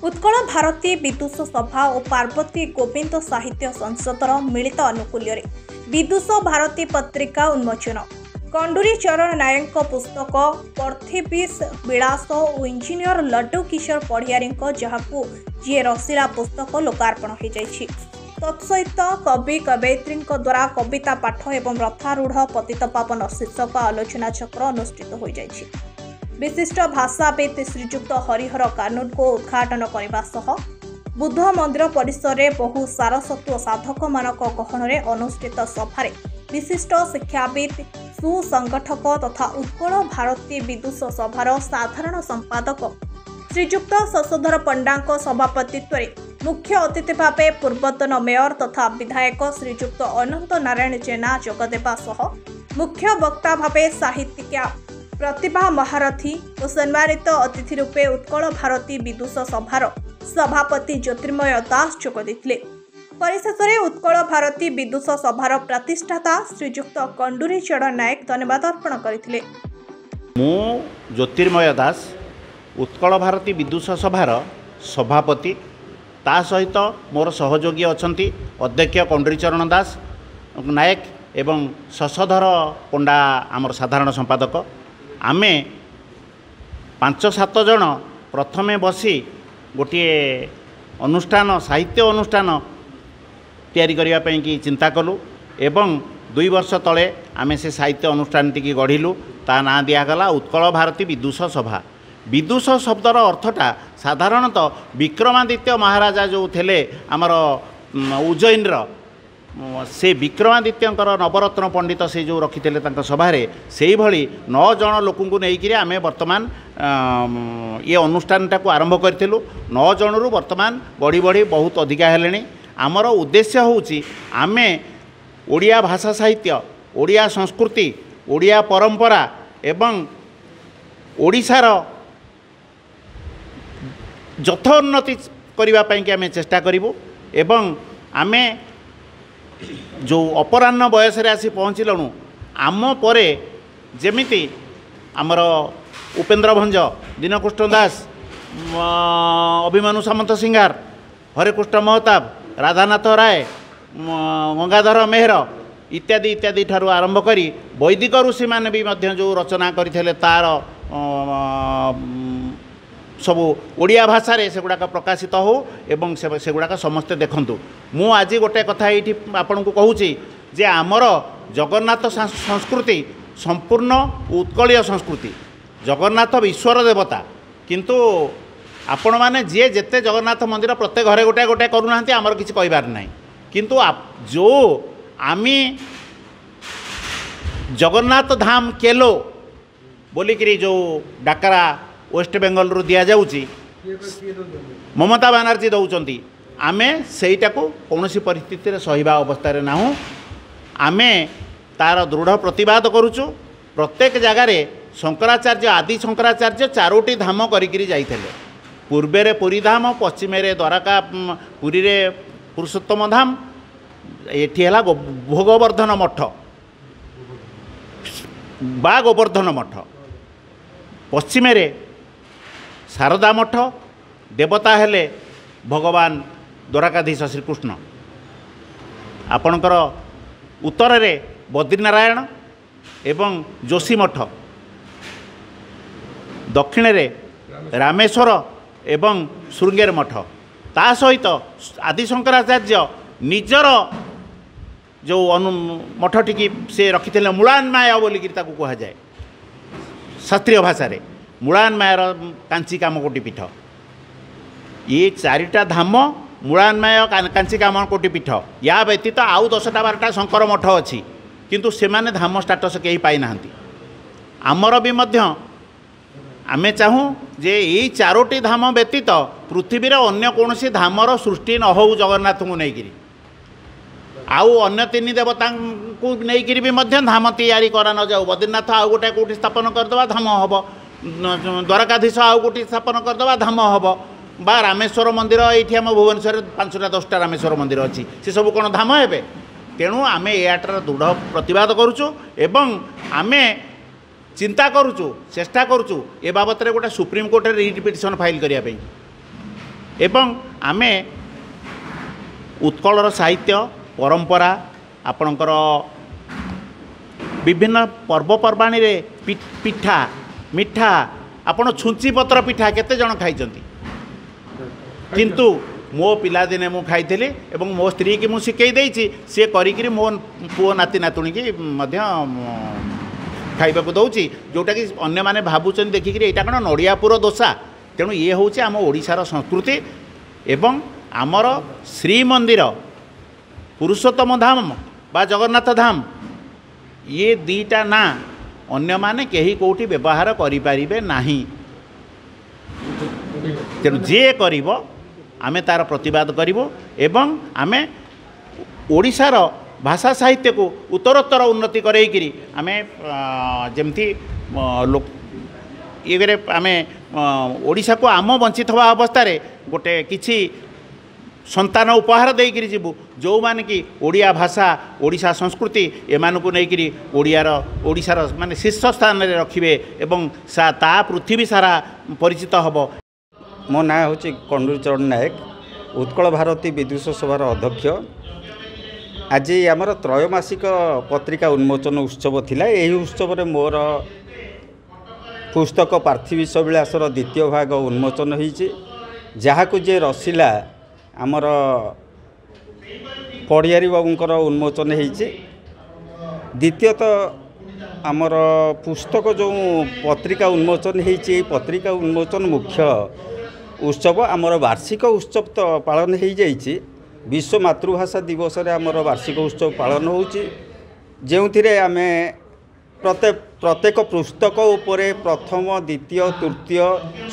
उत्कल भारती विदुष सभा और पार्वती गोविंद साहित्य संसदर मिलित आनुकूल्य विदुष भारती पत्रिका उन्मोचन कंडूरी चरण नायक पुस्तक पृथ्वीश विलास और इंजीनियर लड्डू किशोर पढ़ियारी जहां जी रसीला पुस्तक लोकार्पण हो जाइछि। तत्सहित कवि कवयित्री द्वारा कविता पाठ एवं रथारूढ़ पतितपावन शीर्षक आलोचना चक्र अनुष्ठित हो जाइछि। विशिष्ट भाषाविद श्रीजुक्त हरिहर कानून को उद्घाटन करने सह बुद्ध मंदिर परिसर में बहु सारस्वत साधक मानक गहन अनुष्ठित सभारे विशिष्ट शिक्षाविद सुसंगठक तथा उत्कल भारती विदुष सभार साधारण संपादक श्रीजुक्त शशधर पंडा सभापतित्व मुख्य अतिथि भाव पूर्वतन मेयर तथा विधायक श्रीजुक्त अनंत नारायण जेना जोगदेवा सह मुख्य वक्ता भाव साहित्यिका प्रतिभा महारथी और सम्मानित अतिथि रूपे उत्कल भारती विदुष सभार सभापति ज्योतिर्मय दास जोग देथिले। परिशेष में उत्कल भारती विदुष सभार प्रतिष्ठाता श्रीजुक्त कंडूरी चरण नायक धन्यवाद अर्पण करथिले। मु ज्योतिर्मय दास उत्कल भारती विदुष सभार सभापति ता सहित मोर सहयोगी अछंती अध्यक्ष कंडूरी चरण दास नायक एवं शशधर पंडा आमर साधारण संपादक आमे 5-7 जन प्रथमे बसी गोटे अनुष्ठान साहित्य अनुष्ठान तैयारी करिया पई कि चिंता कलु एवं 2 वर्ष तले आमे से साहित्य अनुष्ठान टी गढ़िलु ता ना दियागला उत्कल भारती विदुष सभा। विदुष शब्दर अर्थटा साधारणतः विक्रमादित्य महाराजा जो थे आमर उज्जैन से विक्रमादित्य नवरत्न पंडित से जो रखी सभारे से भली 9 जन लोक नहीं आम बर्तमान ये अनुष्ठान टाक आरंभ करूँ। 9 जनरू बर्तमान बढ़ी बढ़ी बहुत अधिका हेले। आमर उद्देश्य होउची आमे ओडिया भाषा साहित्य ओडिया संस्कृति ओडिया परंपरा एवं ओडिशार यथोन्नति करने की आम चेष्टा करूँ एवं आमे जो अपराह्न बयस आसी पहुँचलु आम परे जेमिति आमर उपेन्द्र भंज दीनकृष्ण दास अभिमन्यु सामंत सिंगार हरेकृष्ण महताब राधानाथ राय गंगाधर मेहर इत्यादि इत्यादि ठारू आरंभ करी वैदिक ऋषि माने भी मध्य जो रचना करथिले तार सबू ओडिया भाषा रे सेगुड़ाक प्रकाशित हो एवं सेगुड़ाक समस्ते देखंतु। मु आज गोटे कथा ये आपन को कहूँ जे आमर जगन्नाथ संस्कृति संपूर्ण उत्कलीय संस्कृति जगन्नाथ ईश्वर देवता किंतु आपण मैंने जी जेते जगन्नाथ मंदिर प्रत्येक घरे गोटे गोटे करूना आमर किसी कहबार ना किंतु जो आमी जगन्नाथ धाम केलो बोलिकी जो डाकरा वेस्ट बेंगल रु दिया जाउची ममता बनर्जी दौरान आमे सेटा को कौन सी परिस्थिति सहिबा अवस्था ना आमे तार दृढ़ प्रतिवाद करुचु। प्रत्येक जगार शंकराचार्य आदि शंकराचार्य 4टी धाम करिकिरी जाइथिले। पूर्वे पुरी धाम पश्चिम द्वारका पुरी रे पुरुषोत्तम धाम एठी हला भोगवर्धन मठ बा गोवर्धन मठ पश्चिम शारदा मठ देवता हेले भगवान द्वारकाधीश श्रीकृष्ण आपणकर उत्तर रे बद्रीनारायण एवं जोशी मठ दक्षिण रे रामेश्वर एवं शृंगेर मठ ता सहित आदि शंकराचार्य निजर जो मठ टी से रखी मूलान माया बोलिकी कह जाए शास्त्रीय भाषा रे मूलान मायार कांची कामकोटी पीठ ये 4टा धाम मूलान माया कांची कामकोटी पीठ या व्यतीत आउ 10टा 12टा शंकर मठ अच्छी किंतु से माने धाम स्टाटस कहीं पाई ना आमर भी मध्य आमे चाहूँ जे यही 4टी धाम व्यतीत पृथ्वी अन्य कौन धामर सृष्टि न हो जगन्नाथ को लेकिन आउ अन्य 3 देवता को लेकिन भी मध्य धाम तैयारी करा न जाऊ। बद्रीनाथ आउ गोटे कौटी स्थापन करदे धाम हम द्वारकाधीश आउ गोटी स्थापन करदे धाम हम बा रामेश्वर मंदिर ये आम भुवनेश्वर 5-10टा रामेश्वर मंदिर अच्छी से सब कौन धाम हे। तेणु आमे याटार दृढ़ प्रतिवाद करुचु एवं आमे चिंता करुचु चेष्टा करुचु ए बाबत गोटे सुप्रीम कोर्ट रे रिट पिटिशन फाइल करिया पई ଏବଂ ଆମେ उत्कलर साहित्य परंपरा आपणकर विभिन्न पर्वपर्वाणी रे पिठा मिठा आपण छुंची पत्र पिठा केते जण खाइचंती किंतु मो पिलादिने मु खाइथिली एवं मो स्त्री की मु शिखई देइछि से करिकरी मो पुओ नाती नातुणी की मध्य खाइबा को दउछि जोटा कि अन्य माने भाबुचन देखिकरी एटा कण नडियापुर दोसा तेणु ये होछि आम ओडिशार संस्कृति एवं आमर श्रीमंदिर पुरुषोत्तम धाम बा जगन्नाथ धाम ये दीटा ना अन्य माने केही कोठी व्यवहार करि परिबे नाही तेणु जे करिवो आमे तार प्रतिवाद करिवो एवं आमे ओडिशार भाषा साहित्य को उत्तरोत्तर उन्नति करैकिरी आमे जेमती लोक ये आमे ओडिशा को आम वंचित हवा अवस्था रे गोटे किछि संतान उपहार देकरी जीवु जो माने कि ओडिया भाषा ओडिशा संस्कृति एमानकु नेकरी ओडिशार माने शीर्ष स्थान रे रखिबे एवं ता पृथ्वी सारा परिचित हबो। मो ना हूँ कंडूरी चरण नायक उत्कल भारती विदुष सभार अध्यक्ष। आज आमर त्रयमासिक पत्रिका उन्मोचन उत्सव थिला। यही उत्सव रे मोर पुस्तक पार्थिव विश्वविलासर द्वितीय भाग उन्मोचन होईछि जहाकु जे रसिला आमर पड़ियारी बाबूंकर उन्मोचन होईछि। द्वितीयतः आमर पुस्तक जो पत्रिका उन्मोचन होईछि पत्रिका उन्मोचन मुख्य उत्सव आमर वार्षिक उत्सव तो पालन हो जाइछि। विश्व मातृभाषा दिवस रे आमर वार्षिक उत्सव पालन होउछि जेउथिरे आमे प्रत्येक पुस्तक उपरे प्रथम द्वितीय तृतीय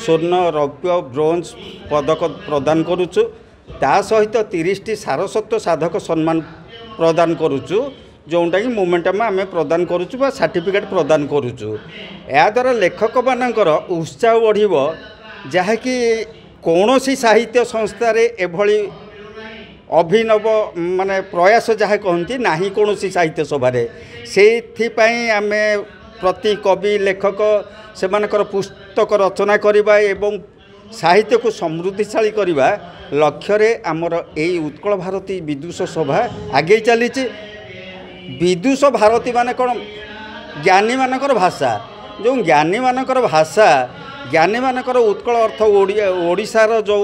स्वर्ण रौप्य ब्रोंज पदक प्रदान करुचु ता सहित 30टी सारस्वत साधक सम्मान प्रदान करुचु जोटा कि मोमेंटम आम प्रदान करुचु बा सर्टिफिकेट प्रदान करुचु। या द्वारा लेखक मानकर उत्साह बढ़िबो जहाँकि कौन सी साहित्य संस्था रे एभली अभिनव माने प्रयास जहाँ कहती ना कौन सी साहित्य सभा से आम प्रति कवि लेखक से पुस्तक रचना करवा एवं साहित्य को समृद्धिशाली करवा लक्ष्य रे आमर यही उत्कल भारती विदुष सभा आगे चली। विदुष भारती माने कौन ज्ञानी मानकर भाषा जो ज्ञानी मानकर भाषा ज्ञानी मानकर उत्कल अर्थ ओडिशार जो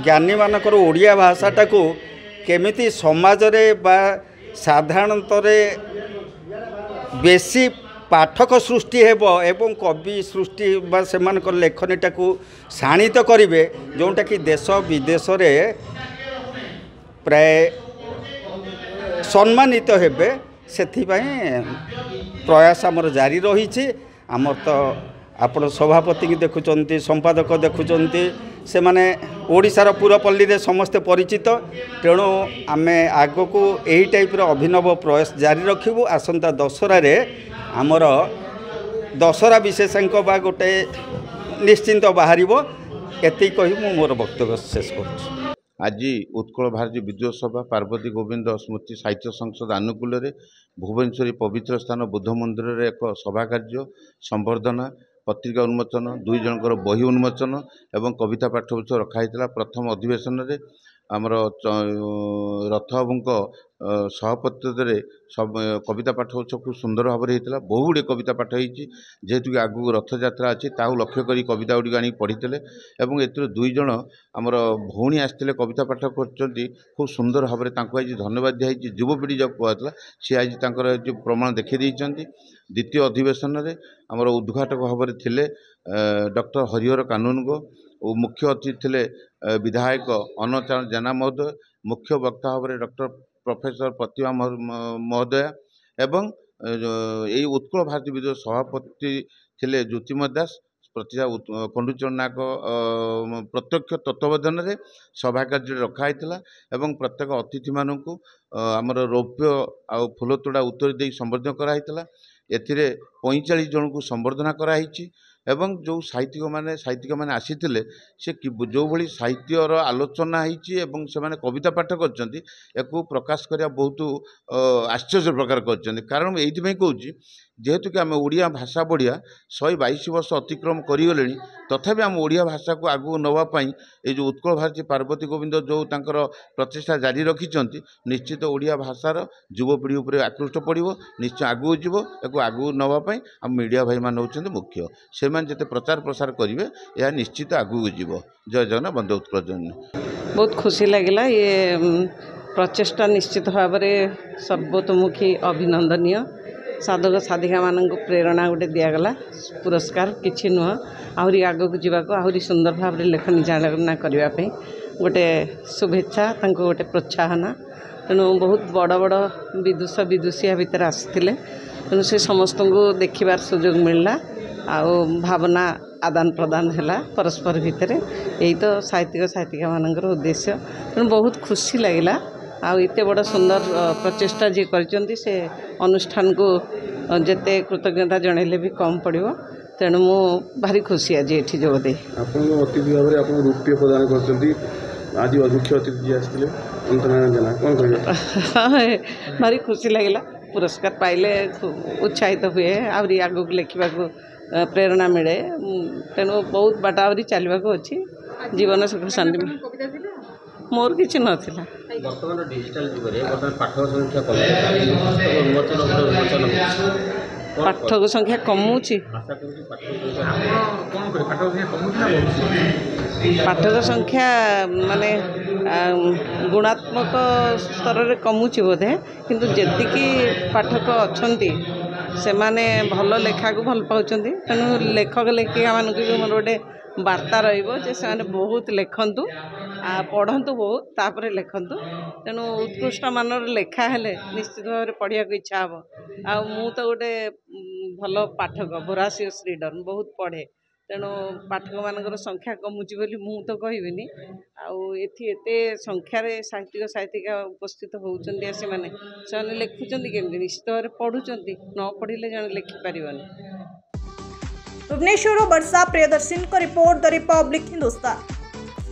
ज्ञानी मानकर ओडिया भाषाटा को केमिति समाज रे बा साधारणतः बेसी पाठक सृष्टि हेब एवं कवि सृष्टि बा सेमानकर लेखनीटा को शाणित करिवे जोटा कि देश विदेश रे प्राय सम्मानित हेबे सेथिपाई प्रयास आमर जारी रही। आमर तो आपण सभापति की देखुंत संपादक देखुंत से माने ओडिशार पुरपल्ली रे समस्ते परिचित तेणु आमे आगो को यही टाइप अभिनव प्रयास जारी रखिबु। आसंता दशहरा रे आमर दशहरा विशेषांक बा गोटे निश्चिंत बाहरिबो एति कहि मु मोर वक्तव्य शेष करूँ। आज उत्कल भारती विद्युत सभा पार्वती गोविंद स्मृति साहित्य संसद आनुकूल भुवनेश्वरी पवित्र स्थान बुद्ध मंदिर रे एक सभा कार्य संवर्धना पत्रिका उन्मोचन 2 जनकर बही उन्मोचन एवं कविता पाठ उत्सव रखाई। प्रथम अधिवेशन रे आमर रथबाबूक सभापति सब कविता पाठ उत्सव खूब सुंदर भाव में होता। बहु गुड़े कविता पाठ होती जेहेतु कि आगू रथयात्रा अच्छी ताऊ लक्ष्य कर कविता गुड़ी आनी पढ़ी एवं एतिर 2 जन आमर भौणी आसते कविता पाठ कर खूब सुंदर भाव में आज धन्यवाद दिखाई। युवपीढ़ी जो कहला सी आज जो प्रमाण देखी द्वितीय अधिवेशन में आमर उद्घाटक भाव में थे डॉक्टर हरिहर कानूनगो और मुख्य अतिथि थे विधायक अनचरण जेना महोदय मुख्य वक्ता भाव में डॉक्टर प्रोफेसर प्रतिभा महोदय एवं यही उत्कल भारती विद्युत सभापति थे ज्योतिमय दास प्रतिभा कंडूचरण नायक प्रत्यक्ष तत्वावधान में सभा कार्य रखाई एवं प्रत्येक अतिथि मानक आमर रौप्य आ फूलतोड़ा उत्तर दे संबर्धन कराई। एथिरे 45 जन को संबर्धना कराई एवं जो साहित्यिक माने आसीथिले से जो भली साहित्यर आलोचना होईची एवं से माने कविता पाठ करचंती एको प्रकाश करिया बहुत आश्चर्य प्रकार करचंती। कारण एइथि कहूँ जेहेतु कि आम ओडिया भाषा बढ़िया 122 वर्ष अतिक्रम करें तथापि आम ओडिया भाषा को आगू नापी ये जो उत्कल भारती पार्वती गोविंद जो तांकर प्रचेषा जारी रखिंट निश्चित ओडिया भाषार युवपीढ़ी उपर आकृष्ट पड़ो निश्चय आगू जीव या आगू नापी आम मीडिया भाई मान होती मुख्य से जिते प्रचार प्रसार करेंगे यह निश्चित आगू जीव। जय जगन्नाथ वंदे उत्कल जननी। बहुत खुशी लगिला ये प्रचेष्टा निश्चित भाव में सर्वतोमुखी अभिनंदनीय साधक साधिका मान प्रेरणा गोटे दिगला पुरस्कार किसी नुह आहरी आगक जावाक आहरी सुंदर भाव में लेखनी चालना करने गोटे शुभेच्छा गोटे प्रोत्साहन तेणु बहुत बड़ बड़ विदुष विदुषिया भितर आसते तेणु से समस्त को देखिबार सुजोग मिलला आउ भावना आदान प्रदान है परस्पर भितर यही तो साहित्यिक साहित्यिका मानकर उद्देश्य तेणु बहुत खुशी लगिला आउ इते बड़ सुंदर प्रचेष्टा जी करचंती से अनुष्ठान को जेते कृतज्ञता जनइले भी कम पड़ो तेणु मु भारी खुशी आज ये जोगदे आपन अतिथि भाव में आप रुपये प्रदान करचंती आज मुख्य अतिथि आसते कौन कह भारी खुशी लगिला पुरस्कार पाइले उत्साहित हुए आहरी आगक लिखा प्रेरणा मिले तेणु बहुत बाट आहरी चलने अच्छी जीवन सुख शांति मोर किसी नाला बर्तमान डिजिटल जुग में पाठक संख्या कम पाठक संख्या कमुची पाठक संख्या माने गुणात्मक स्तर में कमुची बोधे किंतु जेतिकी पाठक अच्छंती से माने भल लेखा को भल पाउछंती तेणु लेखक लेखिका मानक भी मोर गोटे वार्ता रही से बहुत लिखतु पढ़तु बहुत तापर लिखतु तेणु उत्कृष्ट मानर लेखा हेले निश्चित भाव में पढ़िया इच्छा हम आ मु तो गोटे भल पाठक भोरासियस रीडर बहुत पढ़े तेणु पाठक मान संख्या कमुची बोली मु तो कहबिनी आते संख्यार साहित्यिक साहित्यिका उपस्थित होती आसी मैंने से लिखुं केमती निश्चित भाव में पढ़ुं न पढ़ले जन लिखिपार। Bhubaneswar Varsha Priyadarshi report the Republic Hindustan.